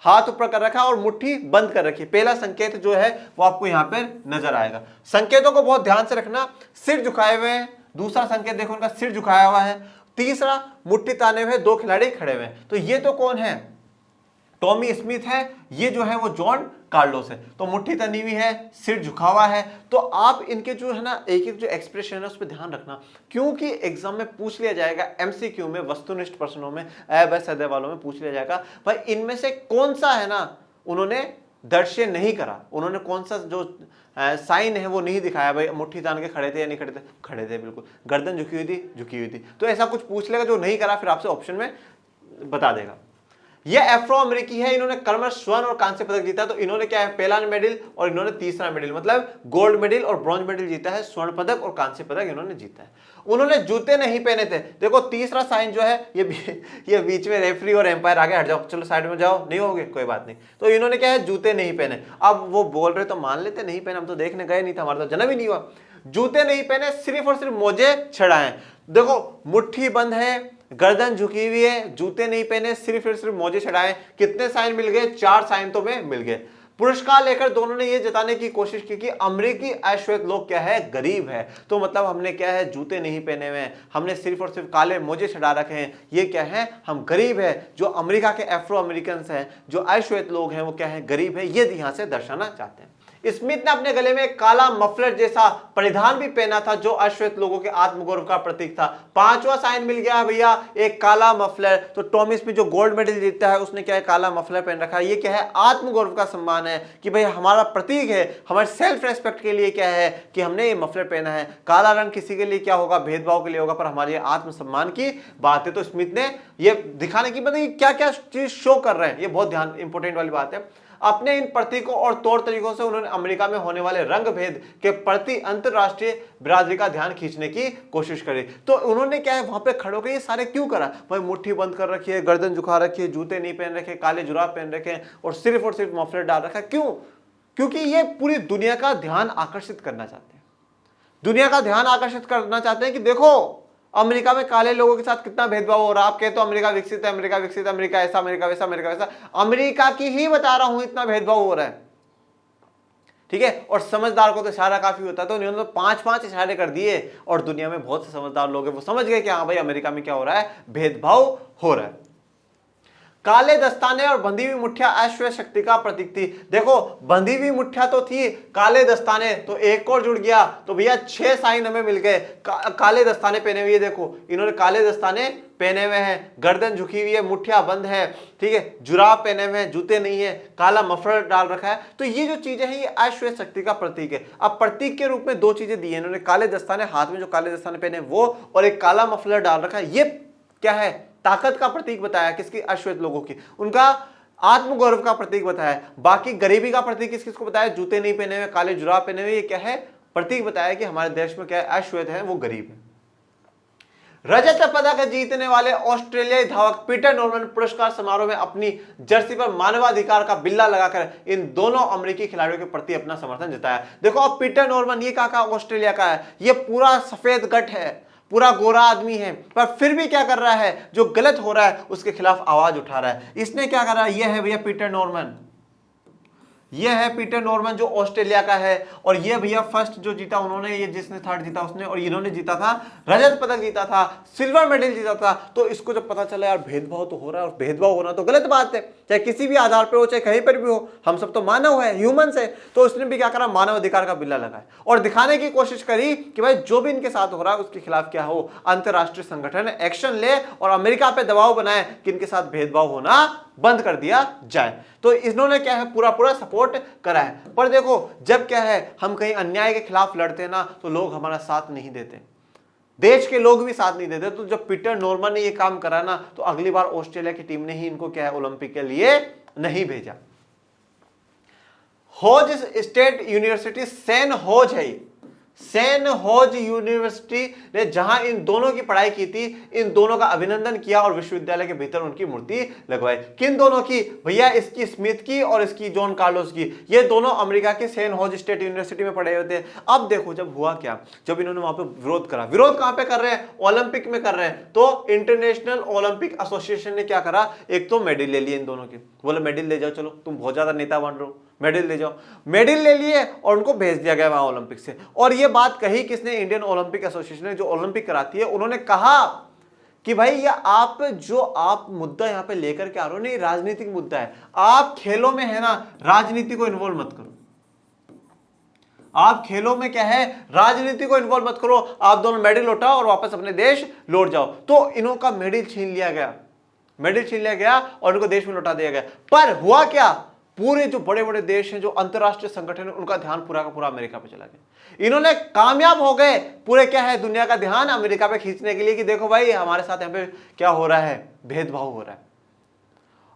हाथ ऊपर कर रखा और मुट्ठी बंद कर रखी। पहला संकेत जो है वो आपको यहां पर नजर आएगा। संकेतों को बहुत ध्यान से रखना। सिर झुकाए हुए हैं, दूसरा संकेत देखो उनका सिर झुकाया हुआ है, तीसरा मुट्ठी ताने हुए 2 खिलाड़ी खड़े हुए हैं। तो ये तो कौन है, टॉमी स्मिथ है, ये जो है वो जॉन कार्लोस है। तो मुट्ठी तनी हुई है, सिर झुका हुआ है। तो आप इनके जो है ना एक एक जो एक्सप्रेशन है उस पर ध्यान रखना, क्योंकि एग्जाम में पूछ लिया जाएगा, एमसीक्यू में, वस्तुनिष्ठ प्रश्नों में, अ वालों में पूछ लिया जाएगा, भाई इनमें से कौन सा है ना उन्होंने दृश्य नहीं करा, उन्होंने कौन सा जो साइन है वो नहीं दिखाया। भाई मुट्ठी तान के खड़े थे या नहीं खड़े थे, खड़े थे बिल्कुल, गर्दन झुकी हुई थी, झुकी हुई थी। तो ऐसा कुछ पूछ लेगा, जो नहीं करा फिर आपसे ऑप्शन में बता देगा। ये अफ्रो अमेरिकी है, इन्होंने क्रमश स्वर्ण और कांस्य पदक जीता। तो इन्होंने क्या है, पहला मेडल और इन्होंने तीसरा मेडल, मतलब गोल्ड मेडल और ब्रॉन्ज मेडल जीता है, स्वर्ण पदक और कांस्य पदक इन्होंने जीता है। उन्होंने जूते नहीं पहने थे। देखो तीसरा साइन जो है, ये बीच में रेफरी और एम्पायर आगे हट जाओ, चलो साइड में जाओ, नहीं होगे कोई बात नहीं। तो इन्होंने क्या है, जूते नहीं पहने। अब वो बोल रहे तो मान लेते नहीं पहने, हम तो देखने गए नहीं था, हमारा तो जन्म ही नहीं हुआ। जूते नहीं पहने, सिर्फ और सिर्फ मोजे छड़ाए। देखो मुट्ठी बंद है, गर्दन झुकी हुई है, जूते नहीं पहने, सिर्फ और सिर्फ मोजे चढ़ाए। कितने साइन मिल गए, 4 साइन तो में मिल गए। पुरस्कार लेकर दोनों ने यह जताने की कोशिश की कि अमेरिकी अश्वेत लोग क्या है, गरीब है। तो मतलब हमने क्या है, जूते नहीं पहने हुए, हमने सिर्फ और सिर्फ काले मोजे चढ़ा रखे हैं, ये क्या है, हम गरीब है। जो अमेरिका के अफ्रो अमेरिकन हैं, जो अश्वेत लोग हैं, वो क्या है, गरीब है, ये यहां से दर्शाना चाहते हैं। स्मिथ ने अपने गले में काला मफलर जैसा परिधान भी पहना था, जो अश्वेत लोगों के आत्मगौरव का प्रतीक था। 5वां साइन मिल गया भैया, एक काला मफलर। तो टॉमी स्मिथ जो गोल्ड मेडल जीतता है, उसने क्या है, काला मफलर पहन रखा है। ये क्या है, आत्मगौरव का सम्मान है कि भाई हमारा प्रतीक है, हमारे सेल्फ रेस्पेक्ट के लिए क्या है कि हमने ये मफलर पहना है। काला रंग किसी के लिए क्या होगा, भेदभाव के लिए होगा, पर हमारे आत्मसम्मान की बात है। तो स्मिथ ने ये दिखाने की, मतलब क्या क्या चीज शो कर रहे हैं, ये बहुत ध्यान इंपॉर्टेंट वाली बात है। अपने इन प्रतीकों और तौर तरीकों से उन्होंने अमेरिका में होने वाले रंग भेद के प्रति अंतरराष्ट्रीय बिरादरी का ध्यान खींचने की कोशिश करी। तो उन्होंने क्या है वहां पे खड़े होकर ये सारे क्यों करा? भाई मुट्ठी बंद कर रखी है, गर्दन झुका रखी है, जूते नहीं पहन रखे, काले जुराब पहन रखे हैं और सिर्फ मफलर डाल रखा है। क्यों? क्योंकि ये पूरी दुनिया का ध्यान आकर्षित करना चाहते हैं। दुनिया का ध्यान आकर्षित करना चाहते हैं कि देखो अमेरिका में काले लोगों के साथ कितना भेदभाव हो रहा है। आप कहते हो अमेरिका विकसित है, अमेरिका विकसित है, अमेरिका ऐसा, अमेरिका वैसा, अमेरिका वैसा। अमेरिका की ही बता रहा हूं इतना भेदभाव हो रहा है, ठीक है। और समझदार को तो इशारा काफी होता है, तो उन्होंने तो 5-5 इशारे कर दिए और दुनिया में बहुत से समझदार लोग हैं, वो समझ गए कि हाँ भाई अमेरिका में क्या हो रहा है, भेदभाव हो रहा है। काले दस्ताने और बंधी हुई मुठ्ठियां अश्वेत शक्ति का प्रतीक थी। देखो बंधी हुई मुठ्ठियां तो थी, काले दस्ताने तो एक और जुड़ गया, तो भैया 6 साइन हमें मिल गए। काले दस्ताने पहने हुए, देखो इन्होंने काले दस्ताने पहने हुए हैं, गर्दन झुकी हुई है, मुठ्ठियां बंद है, ठीक है, जुराब पहने हुए हैं, जूते नहीं है, काला मफलर डाल रखा है। तो ये जो चीजें हैं ये अश्वेत शक्ति का प्रतीक है। अब प्रतीक के रूप में 2 चीजें दी है इन्होंने, काले दस्ताने, हाथ में जो काले दस्ताने पहने वो, और एक काला मफलर डाल रखा है। ये क्या है? ताकत का प्रतीक बताया किसकी? अश्वेत लोगों की, उनका आत्मगौरव का प्रतीक बताया। बाकी गरीबी का प्रतीक किसको बताया? जूते नहीं पहने हुए, काले जुराब पहने हुए, ये क्या है? प्रतीक बताया कि हमारे देश में क्या है, अश्वेत है, वो गरीब है। रजत पदक जीतने वाले ऑस्ट्रेलियाई धावक पीटर नॉर्मन पुरस्कार समारोह में अपनी जर्सी पर मानवाधिकार का बिल्ला लगाकर इन दोनों अमेरिकी खिलाड़ियों के प्रति अपना समर्थन जताया। देखो अब पीटर नॉर्मन ये कहाँ का? ऑस्ट्रेलिया का है, ये पूरा सफेद गठ है, पूरा गोरा आदमी है, पर फिर भी क्या कर रहा है? जो गलत हो रहा है उसके खिलाफ आवाज उठा रहा है। इसने क्या करा? यह है भैया पीटर नॉर्मन, यह है पीटर नॉर्मन जो ऑस्ट्रेलिया का है। और ये भैया फर्स्ट जो जीता उन्होंने, ये जिसने थर्ड जीता उसने, और इन्होंने जीता था, रजत पदक जीता था, सिल्वर मेडल जीता था। तो इसको जब पता चला यार भेदभाव तो हो रहा है और भेदभाव होना तो गलत बात है, चाहे किसी भी आधार पर हो, चाहे कहीं पर भी हो, हम सब तो मानव है, ह्यूमंस है। तो इसने भी क्या करा? मानव अधिकार का बिल्ला लगाया और दिखाने की कोशिश करी कि भाई जो भी इनके साथ हो रहा है उसके खिलाफ क्या हो, अंतरराष्ट्रीय संगठन एक्शन ले और अमेरिका पे दबाव बनाए कि इनके साथ भेदभाव होना बंद कर दिया जाए। तो इन्होंने क्या है? पूरा सपोर्ट करा है। पर देखो जब क्या है हम कहीं अन्याय के खिलाफ लड़ते हैं ना, तो लोग हमारा साथ नहीं देते, देश के लोग भी साथ नहीं देते। तो जब पीटर नॉर्मन ने ये काम करा ना, तो अगली बार ऑस्ट्रेलिया की टीम ने ही इनको क्या है, ओलंपिक के लिए नहीं भेजा। होज स्टेट यूनिवर्सिटी, सेन होज है, सेन होज यूनिवर्सिटी ने जहां इन दोनों की पढ़ाई की थी, इन दोनों का अभिनंदन किया और विश्वविद्यालय के भीतर उनकी मूर्ति लगवाई। किन दोनों की? भैया इसकी स्मिथ की और इसकी जॉन कार्लोस की। ये दोनों अमेरिका के सेन होज स्टेट यूनिवर्सिटी में पढ़े हुए थे। अब देखो जब हुआ क्या, जब इन्होंने वहां पे विरोध करा, विरोध कहां पे कर रहे हैं? ओलंपिक में कर रहे हैं। तो इंटरनेशनल ओलंपिक एसोसिएशन ने क्या करा? एक तो मेडल ले लिए इन दोनों की, बोले मेडल ले जाओ, चलो तुम बहुत ज्यादा नेता बन रहे हो, मेडल ले जाओ। मेडल ले लिए और उनको भेज दिया गया वहां ओलंपिक से। और ये बात कही किसने? इंडियन ओलंपिक एसोसिएशन ने, जो ओलंपिक कराती है। उन्होंने कहा कि भाई ये आप मुद्दा यहां पे लेकर के आ रहे हो, नहीं राजनीतिक मुद्दा है, आप खेलों में है ना राजनीति को इन्वॉल्व मत करो, आप खेलों में क्या है राजनीति को इन्वॉल्व मत करो, आप दोनों मेडल उठाओ और वापस अपने देश लौट जाओ। तो इनका मेडल छीन लिया गया, मेडल छीन लिया गया और इनको देश में लौटा दिया गया। पर हुआ क्या? पूरे जो बड़े बड़े देश हैं, जो अंतरराष्ट्रीय संगठन है, उनका ध्यान पूरा का पूरा अमेरिका पे चला गया। इन्होंने कामयाब हो गए पूरे क्या है दुनिया का ध्यान अमेरिका पे खींचने के लिए कि देखो भाई हमारे साथ यहाँ पे क्या हो रहा है, भेदभाव हो रहा है।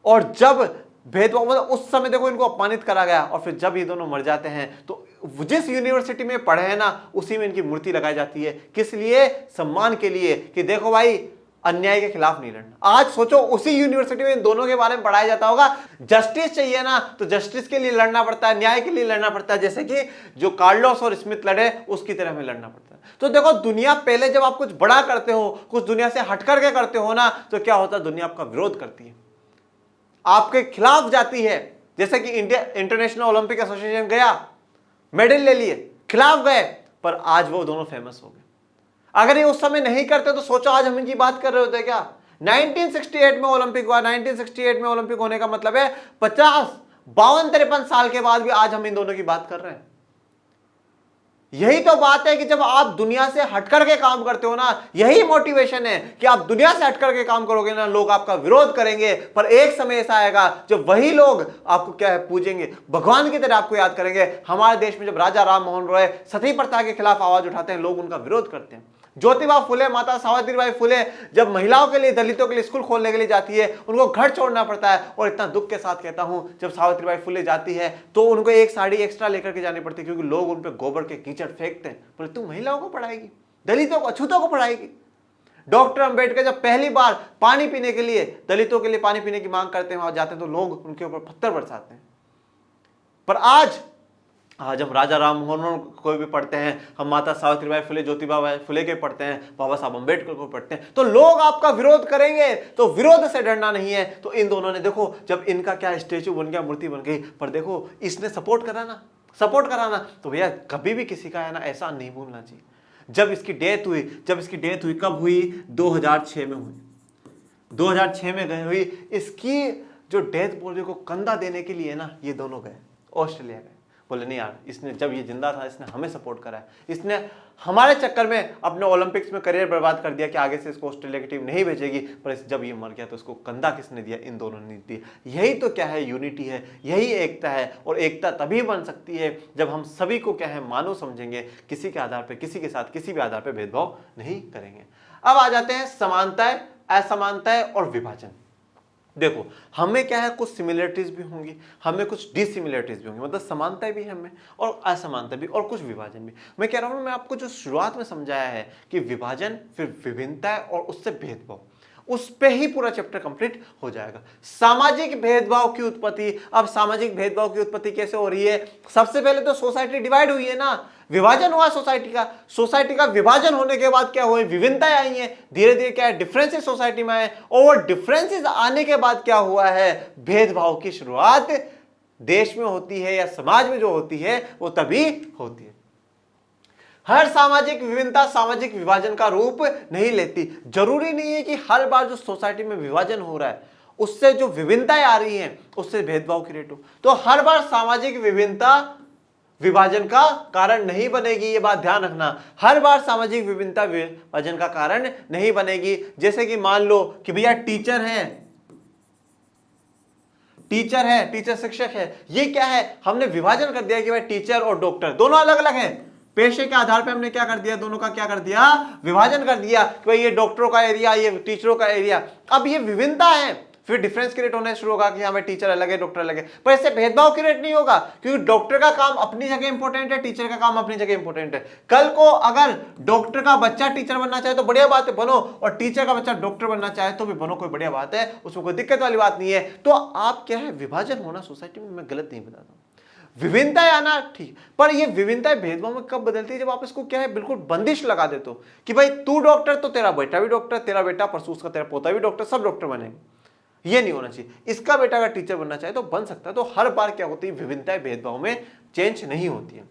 और जब भेदभाव मतलब उस समय देखो इनको अपमानित करा गया, और फिर जब ये दोनों मर जाते हैं तो जिस यूनिवर्सिटी में पढ़े हैं ना उसी में इनकी मूर्ति लगाई जाती है। किस लिए? सम्मान के लिए, कि देखो भाई अन्याय के खिलाफ नहीं लड़ना। आज सोचो उसी यूनिवर्सिटी में इन दोनों के बारे में पढ़ाया जाता होगा। जस्टिस चाहिए ना, तो जस्टिस के लिए लड़ना पड़ता है, न्याय के लिए लड़ना पड़ता है, जैसे कि जो कार्लोस और स्मिथ लड़े उसकी तरह में लड़ना पड़ता है। तो देखो दुनिया पहले जब आप कुछ बड़ा करते हो, कुछ दुनिया से हट करके करते हो ना, तो क्या होता है? दुनिया आपका विरोध करती है, आपके खिलाफ जाती है। जैसे कि इंडिया इंटरनेशनल ओलंपिक एसोसिएशन गया, मेडल ले लिए, खिलाफ गए, पर आज वो दोनों फेमस हो गए। अगर ये उस समय नहीं करते तो सोचो आज हम इनकी बात कर रहे होते क्या? 1968 में ओलंपिक हुआ, 1968 में ओलंपिक होने का मतलब है 52-53 साल के बाद भी आज हम इन दोनों की बात कर रहे हैं। यही तो बात है कि जब आप दुनिया से हटकर के काम करते हो ना, यही मोटिवेशन है कि आप दुनिया से हटकर के काम करोगे ना, लोग आपका विरोध करेंगे, पर एक समय ऐसा आएगा जब वही लोग आपको क्या है पूजेंगे, भगवान की तरह आपको याद करेंगे। हमारे देश में जब राजा राम मोहन रॉय सती प्रथा के खिलाफ आवाज उठाते हैं, लोग उनका विरोध करते हैं। ज्योतिबा फुले, माता सावित्रीबाई फुले जब महिलाओं के लिए, दलितों के लिए स्कूल खोलने के लिए जाती है, उनको घर छोड़ना पड़ता है। और इतना दुख के साथ कहता हूं, जब सावित्रीबाई फुले जाती है तो उनको एक साड़ी एक्स्ट्रा लेकर के जानी पड़ती है, क्योंकि लोग उन पर गोबर के कीचड़ फेंकते हैं। बोले तू महिलाओं को पढ़ाएगी, दलितों को, अछूतों को पढ़ाएगी। डॉक्टर अंबेडकर जब पहली बार पानी पीने के लिए, दलितों के लिए पानी पीने की मांग करते हैं, वहां जाते हैं तो लोग उनके ऊपर पत्थर बरसाते हैं। पर आज हम राजा राम मोहन को भी पढ़ते हैं, हम माता सावित्रीबाई फुले, ज्योतिबा फुले के पढ़ते हैं, बाबा साहब अंबेडकर को पढ़ते हैं, तो लोग आपका विरोध करेंगे। तो विरोध से डरना नहीं है। तो इन दोनों ने देखो, जब इनका क्या स्टेचू बन गया, मूर्ति बन गई, पर देखो इसने सपोर्ट कराना। तो भैया कभी भी किसी का है ना ऐसा नहीं भूलना चाहिए। जब इसकी डेथ हुई, कब हुई? 2006 में हुई। 2006 में गई हुई। इसकी जो डेथ बॉडी को कंधा देने के लिए ना ये दोनों गए, ऑस्ट्रेलिया गए। बोले नहीं यार, इसने जब ये जिंदा था इसने हमें सपोर्ट करा है, इसने हमारे चक्कर में अपने ओलंपिक्स में करियर बर्बाद कर दिया कि आगे से इसको ऑस्ट्रेलिया की टीम नहीं भेजेगी, पर जब ये मर गया तो इसको कंधा किसने दिया? इन दोनों ने दिया। यही तो क्या है यूनिटी है, यही एकता है। और एकता तभी बन सकती है जब हम सभी को क्या है मानव समझेंगे, किसी के आधार पर, किसी के साथ किसी भी आधार पर भेदभाव नहीं करेंगे। अब आ जाते हैं समानताएं, असमानताएं और विभाजन। देखो हमें क्या है, कुछ सिमिलरिटीज भी होंगी, हमें कुछ डिसिमिलरिटीज भी होंगी, मतलब समानताएं भी हमें और असमानता भी, और कुछ विभाजन भी। मैं कह रहा हूं, मैं आपको जो शुरुआत में समझाया है कि विभाजन, फिर विभिन्नता और उससे भेदभाव, उस पे ही पूरा चैप्टर कंप्लीट हो जाएगा। सामाजिक भेदभाव की उत्पत्ति। अब सामाजिक भेदभाव की उत्पत्ति कैसे हो रही है? सबसे पहले तो सोसाइटी डिवाइड हुई है ना, विभाजन हुआ सोसाइटी का विभाजन होने के बाद क्या हुआ? विभिन्नताएं आई हैं, धीरे धीरे क्या है, डिफरेंसेस सोसाइटी में आए, और डिफरेंसेस आने के बाद क्या हुआ है? भेदभाव की शुरुआत देश में होती है या समाज में जो होती है वो तभी होती है। हर सामाजिक विभिन्नता सामाजिक विभाजन का रूप नहीं लेती। जरूरी नहीं है कि हर बार जो सोसाइटी में विभाजन हो रहा है उससे जो विभिन्नताएं आ रही हैं उससे भेदभाव की रेट हो। तो हर बार सामाजिक विभिन्नता विभाजन का कारण नहीं बनेगी, ये बात ध्यान रखना। हर बार सामाजिक विभिन्नता विभाजन का कारण नहीं बनेगी। जैसे कि मान लो कि भैया टीचर शिक्षक है, ये क्या है? हमने विभाजन कर दिया कि भाई टीचर और डॉक्टर दोनों अलग अलग हैं। पेशे के आधार पर हमने क्या कर दिया? दोनों का क्या कर दिया? विभाजन कर दिया कि भाई ये डॉक्टरों का एरिया, ये टीचरों का एरिया। अब ये विभिन्नता है, फिर डिफरेंस क्रिएट होना शुरू होगा कि हमें टीचर अलग है, डॉक्टर अलग है। पर इससे भेदभाव क्रिएट नहीं होगा, क्योंकि डॉक्टर का काम अपनी जगह इंपॉर्टेंट है, टीचर का काम अपनी जगह इंपॉर्टेंट है। कल को अगर डॉक्टर का बच्चा टीचर बनना चाहे तो बढ़िया बात है, बनो, और टीचर का बच्चा डॉक्टर बनना चाहे तो भी बनो, कोई बढ़िया बात है, उसमें कोई दिक्कत वाली बात नहीं है। तो आप क्या है, विभाजन होना सोसाइटी में, मैं गलत नहीं बताता, विभिन्नताएं आना ठीक, पर ये विभिन्नताएं भेदभाव में कब बदलती है? जब आप इसको क्या है बिल्कुल बंदिश लगा देते हो कि भाई तू डॉक्टर तो तेरा बेटा भी डॉक्टर, तेरा बेटा परसों उसका तेरा पोता भी डॉक्टर, सब डॉक्टर बनेंगे। ये नहीं होना चाहिए। इसका बेटा अगर टीचर बनना चाहे तो बन सकता है। तो हर बार क्या होती है, विभिन्नताएं भेदभाव में चेंज नहीं होती है।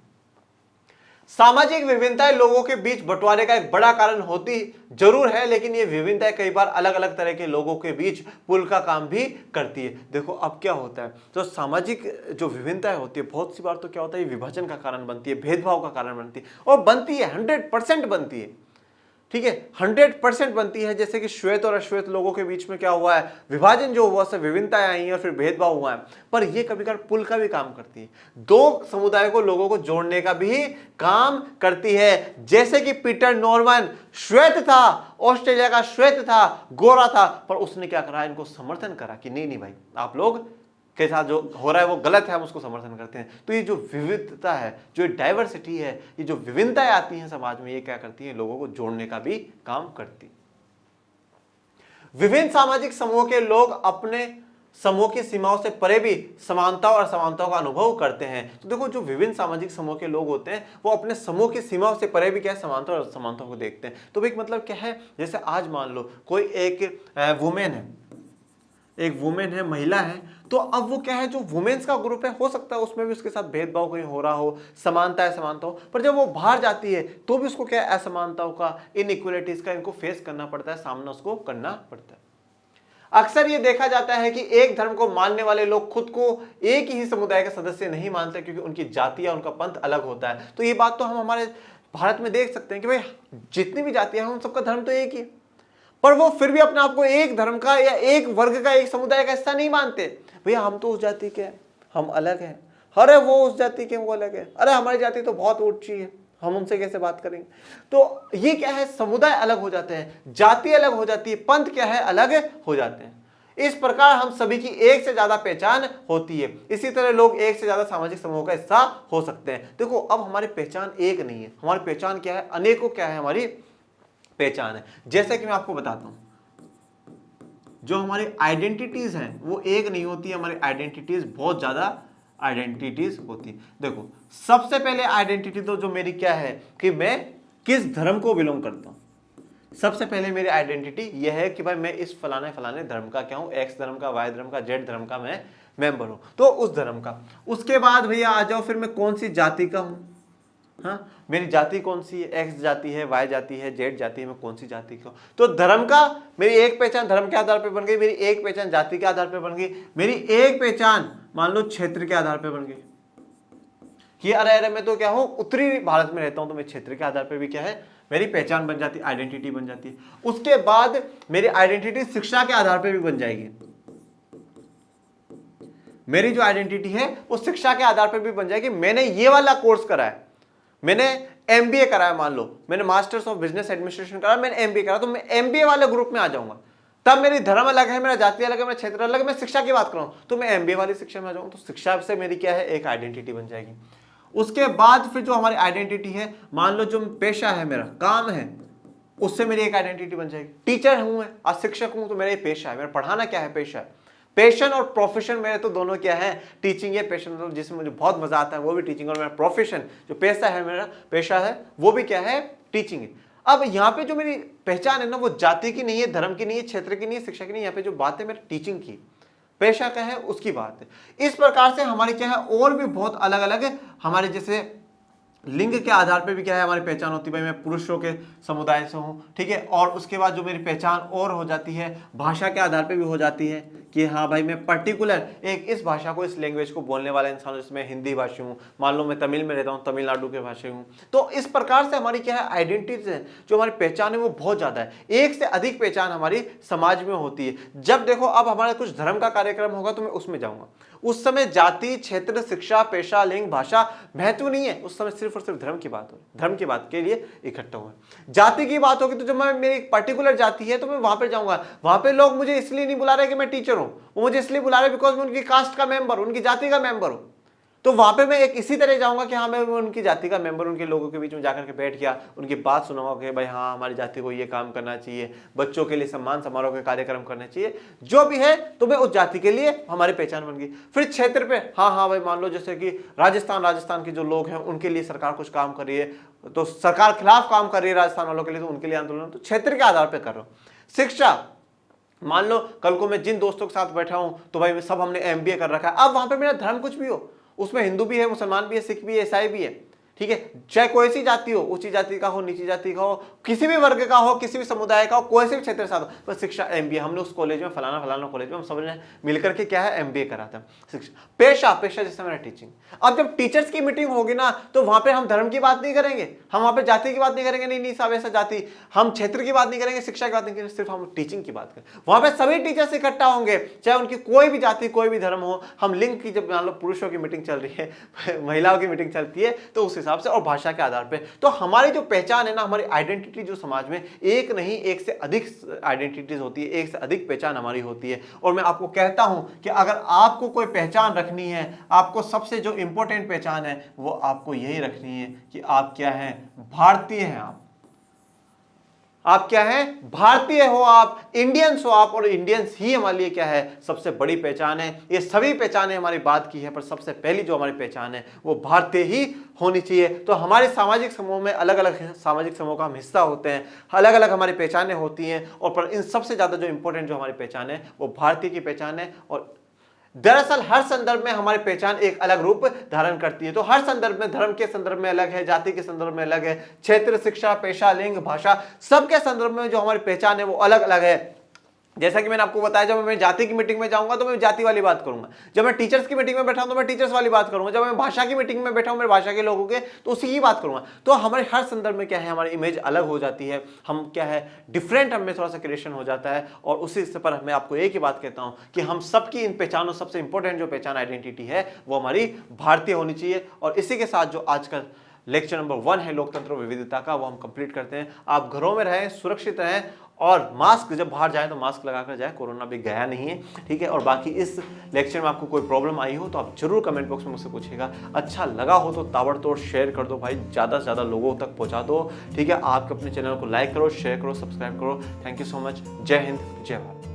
सामाजिक विभिन्नताएं लोगों के बीच बंटवारे का एक बड़ा कारण होती जरूर है, लेकिन ये विभिन्नताएं कई बार अलग अलग तरह के लोगों के बीच पुल का काम भी करती है। देखो अब क्या होता है, तो सामाजिक जो विभिन्नताएं होती है बहुत सी बार तो क्या होता है, ये विभाजन का कारण बनती है, भेदभाव का कारण बनती है, और बनती है 100% बनती है। ठीक है, 100% बनती है। जैसे कि श्वेत और अश्वेत लोगों के बीच में क्या हुआ है, विभाजन जो हुआ, सब विभिन्नताएं आई हैं और फिर भेदभाव हुआ है। पर यह कभी कभी पुल का भी काम करती है, दो समुदाय को, लोगों को जोड़ने का भी काम करती है। जैसे कि पीटर नॉर्मन श्वेत था, ऑस्ट्रेलिया का श्वेत था, गोरा था, पर उसने क्या करा, इनको समर्थन करा कि नहीं भाई, आप लोग के साथ जो हो रहा है वो गलत है, हम उसको समर्थन करते हैं। तो ये जो विविधता है, जो डाइवर्सिटी है, ये जो विभिन्नताएं आती हैं समाज में, ये क्या करती है, लोगों को जोड़ने का भी काम करती। विभिन्न सामाजिक समूह के लोग अपने समूह की सीमाओं से परे भी समानता और असमानताओं का अनुभव करते हैं। तो देखो, जो विभिन्न सामाजिक समूह के लोग होते हैं वो अपने समूह की सीमाओं से परे भी क्या है, समानता और असमानताओं को देखते हैं। तो एक मतलब क्या है, जैसे आज मान लो कोई एक वुमेन है, महिला है, तो अब वो क्या है, जो वुमेन्स का ग्रुप है, हो सकता है उसमें भी उसके साथ भेदभाव कहीं हो रहा हो, समानता असमानता हो, पर जब वो बाहर जाती है तो भी उसको क्या है, असमानताओं का, इनइक्वालिटीज का इनको फेस करना पड़ता है, सामना उसको करना पड़ता है। अक्सर ये देखा जाता है कि एक धर्म को मानने वाले लोग खुद को एक ही समुदाय का सदस्य नहीं मानते, क्योंकि उनकी जाति या उनका पंथ अलग होता है। तो ये बात तो हम हमारे भारत में देख सकते हैं कि भाई जितनी भी जातियां हैं उन सबका धर्म तो एक ही, पर वो फिर भी अपने आप को एक धर्म का या एक वर्ग का, एक समुदाय का हिस्सा नहीं मानते। भैया हम तो उस जाति के हैं, हम अलग हैं, अरे वो उस जाति के, वो अलग है, अरे हमारी जाति तो बहुत ऊंची है, हम उनसे कैसे बात करेंगे? तो ये क्या है, समुदाय अलग हो जाते हैं, जाति अलग हो जाती है, पंथ क्या है, अलग हो जाते हैं। इस प्रकार हम सभी की एक से ज्यादा पहचान होती है। इसी तरह लोग एक से ज्यादा सामाजिक समूह का हिस्सा हो सकते हैं। देखो अब हमारी पहचान एक नहीं है, हमारी पहचान क्या है, अनेकों क्या है हमारी पहचान है। जैसे कि मैं आपको बताता हूं, जो हमारी आइडेंटिटीज हैं वो एक नहीं होती, हमारी आइडेंटिटीज बहुत ज्यादा आइडेंटिटीज होती है। देखो सबसे पहले आइडेंटिटी तो जो मेरी क्या है कि मैं किस धर्म को बिलोंग करता हूं। सबसे पहले मेरी आइडेंटिटी यह है कि भाई मैं इस फलाने फलाने धर्म का क्या हूं, एक्स धर्म का, वाई धर्म का, जेड धर्म का मैं मेंबर हूं, तो उस धर्म का। उसके बाद भैया आ जाओ फिर मैं कौन सी जाति का हूं। हाँ, मेरी जाति कौन सी है, एक्स जाति है, वाई जाति है, जेड जाति है, मैं कौन सी जाति का हूं। तो धर्म का मेरी एक पहचान धर्म के आधार पर बन गई, मेरी एक पहचान जाति के आधार पर बन गई, मेरी एक पहचान मान लो क्षेत्र के आधार पर बन गई कि अरे मैं तो क्या हूं, उत्तरी भारत में रहता हूं, तो मैं क्षेत्र के आधार पर भी क्या है मेरी पहचान बन जाती है, आइडेंटिटी बन जाती है। उसके बाद मेरी आइडेंटिटी शिक्षा के आधार पर भी बन जाएगी। मेरी जो आइडेंटिटी है वो शिक्षा के आधार पर भी बन जाएगी। मैंने ये वाला कोर्स करा है, मैंने एमबीए करा है, मान लो मैंने मास्टर्स ऑफ बिजनेस एडमिनिस्ट्रेशन करा, मैंने एमबीए करा, तो मैं एमबीए वाले ग्रुप में आ जाऊंगा। तब मेरी धर्म अलग है, मेरा जाति अलग है, मेरा क्षेत्र अलग है, मैं शिक्षा की बात करूं तो मैं एमबीए वाली शिक्षा में आ जाऊंगा। तो शिक्षा से मेरी क्या है, एक आइडेंटिटी बन जाएगी। उसके बाद फिर जो हमारी आइडेंटिटी है, मान लो जो पेशा है, मेरा काम है, उससे मेरी एक आइडेंटिटी बन जाएगी। टीचर हूं मैं, आज शिक्षक हूं, तो मेरा पेशा है, मेरा पढ़ाना क्या है, पेशा है। पैशन और प्रोफेशन मेरे तो दोनों क्या है, टीचिंग है, पैशन तो जिसमें मुझे बहुत मजा आता है वो भी टीचिंग, और मेरा प्रोफेशन जो पैसा है, मेरा पेशा है, वो भी क्या है, टीचिंग है। अब यहाँ पे जो मेरी पहचान है ना, वो जाति की नहीं है, धर्म की नहीं है, क्षेत्र की नहीं है, शिक्षा की नहीं है, यहाँ पे जो बात है मेरी टीचिंग की, पेशा का है, उसकी बात है। इस प्रकार से हमारी क्या है और भी बहुत अलग अलग है। हमारे जैसे लिंग के आधार पे भी क्या है हमारी पहचान होती है, भाई मैं पुरुषों के समुदाय से हूँ, ठीक है। और उसके बाद जो मेरी पहचान और हो जाती है, भाषा के आधार पे भी हो जाती है कि हाँ भाई मैं पर्टिकुलर एक इस भाषा को, इस लैंग्वेज को बोलने वाला इंसान हूँ, जिसमें हिंदी भाषी हूँ, मान लो मैं तमिल में रहता हूँ, तमिलनाडु के भाषी हूँ। तो इस प्रकार से हमारी क्या है आइडेंटिटीज है, जो हमारी पहचान है वो बहुत ज़्यादा है। एक से अधिक पहचान हमारी समाज में होती है। जब देखो अब हमारा कुछ धर्म का कार्यक्रम होगा तो मैं उसमें जाऊँगा, उस समय जाति, क्षेत्र, शिक्षा, पेशा, लिंग, भाषा महत्व नहीं है, उस समय सिर्फ और सिर्फ धर्म की बात हो, धर्म की बात के लिए इकट्ठा हुए। जाति की बात होगी तो जब मैं मेरी पर्टिकुलर जाति है तो मैं वहां पे जाऊंगा। वहां पे लोग मुझे इसलिए नहीं बुला रहे कि मैं टीचर हूं, वो मुझे इसलिए बुला रहे बिकॉज मैं उनकी कास्ट का मेंबर हूं, उनकी जाति का मेंबर हूं। तो वहां पे मैं एक इसी तरह जाऊंगा कि हाँ मैं उनकी जाति का मेंबर, उनके लोगों के बीच में जाकर के बैठ गया, उनकी बात सुनाऊंगा कि भाई हाँ हमारी जाति को ये काम करना चाहिए, बच्चों के लिए सम्मान समारोह के कार्यक्रम करने चाहिए, जो भी है। तो मैं उस जाति के लिए हमारी पहचान बन गई। फिर क्षेत्र पे हाँ भाई मान लो जैसे कि राजस्थान के जो लोग हैं उनके लिए सरकार कुछ काम कर रही है, तो सरकार खिलाफ काम कर रही है राजस्थान वालों के लिए, तो उनके लिए आंदोलन, तो क्षेत्र के आधार पर कर रहा हूँ। शिक्षा, मान लो कल को मैं जिन दोस्तों के साथ बैठा हूं तो भाई सब हमने एमबीए कर रखा है। अब वहां पे मेरा धर्म कुछ भी हो, उसमें हिंदू भी है, मुसलमान भी है, सिख भी है, ईसाई भी है, ठीक है, चाहे कोई सी जाति हो, ऊंची जाति का हो, नीची जाति का हो, किसी भी वर्ग का हो, किसी भी समुदाय का हो, कोई से भी क्षेत्र से हो, बस शिक्षा एमबीए, हमने उस कॉलेज में फलाना कॉलेज में हम सब ने मिलकर के क्या है एमबीए करा था। शिक्षा, पेशा जैसे मेरा टीचिंग। अब जब टीचर्स की मीटिंग होगी ना तो वहां पे हम धर्म की बात नहीं करेंगे, हम वहां पे जाति की बात नहीं करेंगे, नहीं साहब ऐसा जाति, हम क्षेत्र की बात नहीं करेंगे, शिक्षा की बात नहीं करेंगे, सिर्फ हम टीचिंग की बात करें। वहां पे सभी टीचर्स इकट्ठा होंगे, चाहे उनकी कोई भी जाति, कोई भी धर्म हो। हम लिंग की, जब मान लो पुरुषों की मीटिंग चल रही है, महिलाओं की मीटिंग चलती है, तो उस हिसाब से, और भाषा के आधार पे। तो हमारी जो पहचान है ना, हमारी आइडेंटिटी जो समाज में एक नहीं एक से अधिक आइडेंटिटीज होती है, एक से अधिक पहचान हमारी होती है। और मैं आपको कहता हूं कि अगर आपको कोई पहचान रखनी है, आपको सबसे जो इंपॉर्टेंट पहचान है वो आपको यही रखनी है कि आप क्या हैं, भारतीय हैं। आप क्या है, भारतीय हो, आप इंडियंस हो आप, और इंडियंस ही हमारे लिए क्या है, सबसे बड़ी पहचान है। ये सभी पहचानें हमारी बात की है, पर सबसे पहली जो हमारी पहचान है वो भारतीय ही होनी चाहिए। तो हमारे सामाजिक समूह में अलग अलग सामाजिक समूह का हम हिस्सा होते हैं, अलग अलग हमारी पहचानें होती हैं, और पर इन सबसे ज्यादा जो इंपॉर्टेंट जो हमारी पहचान है वो भारतीय की पहचान है। और दरअसल हर संदर्भ में हमारी पहचान एक अलग रूप धारण करती है। तो हर संदर्भ में, धर्म के संदर्भ में अलग है, जाति के संदर्भ में अलग है, क्षेत्र, शिक्षा, पेशा, लिंग, भाषा, सबके संदर्भ में जो हमारी पहचान है वो अलग अलग है। जैसा कि मैंने आपको बताया, जब मैं जाति की मीटिंग में जाऊंगा तो मैं जाति वाली बात करूंगा, जब मैं टीचर्स की मीटिंग में बैठा हूं तो मैं टीचर्स वाली बात करूंगा, जब मैं भाषा की मीटिंग में बैठा हूं मेरे भाषा के लोगों के, तो उसी की बात करूंगा। तो हमारे हर संदर्भ में क्या है, हमारी इमेज अलग हो जाती है, हम क्या है डिफरेंट, हमें थोड़ा सा क्रिएशन हो जाता है। और उसी पर मैं आपको एक ही बात कहता हूं कि हम सबकी इन पहचानों, सबसे इंपॉर्टेंट जो पहचान आइडेंटिटी है वो हमारी भारतीय होनी चाहिए। और इसी के साथ जो आजकल लेक्चर नंबर 1 है लोकतंत्र और विविधता का, वो हम कंप्लीट करते हैं। आप घरों में रहें, सुरक्षित रहें और मास्क, जब बाहर जाएं तो मास्क लगाकर जाएं, कोरोना भी गया नहीं है, ठीक है। और बाकी इस लेक्चर में आपको कोई प्रॉब्लम आई हो तो आप जरूर कमेंट बॉक्स में मुझसे पूछिएगा। अच्छा लगा हो तो ताबड़तोड़ शेयर कर दो भाई, ज़्यादा से ज़्यादा लोगों तक पहुंचा दो, ठीक है। आप अपने चैनल को लाइक करो, शेयर करो, सब्सक्राइब करो। Thank you so much. जय हिंद, जय भारत।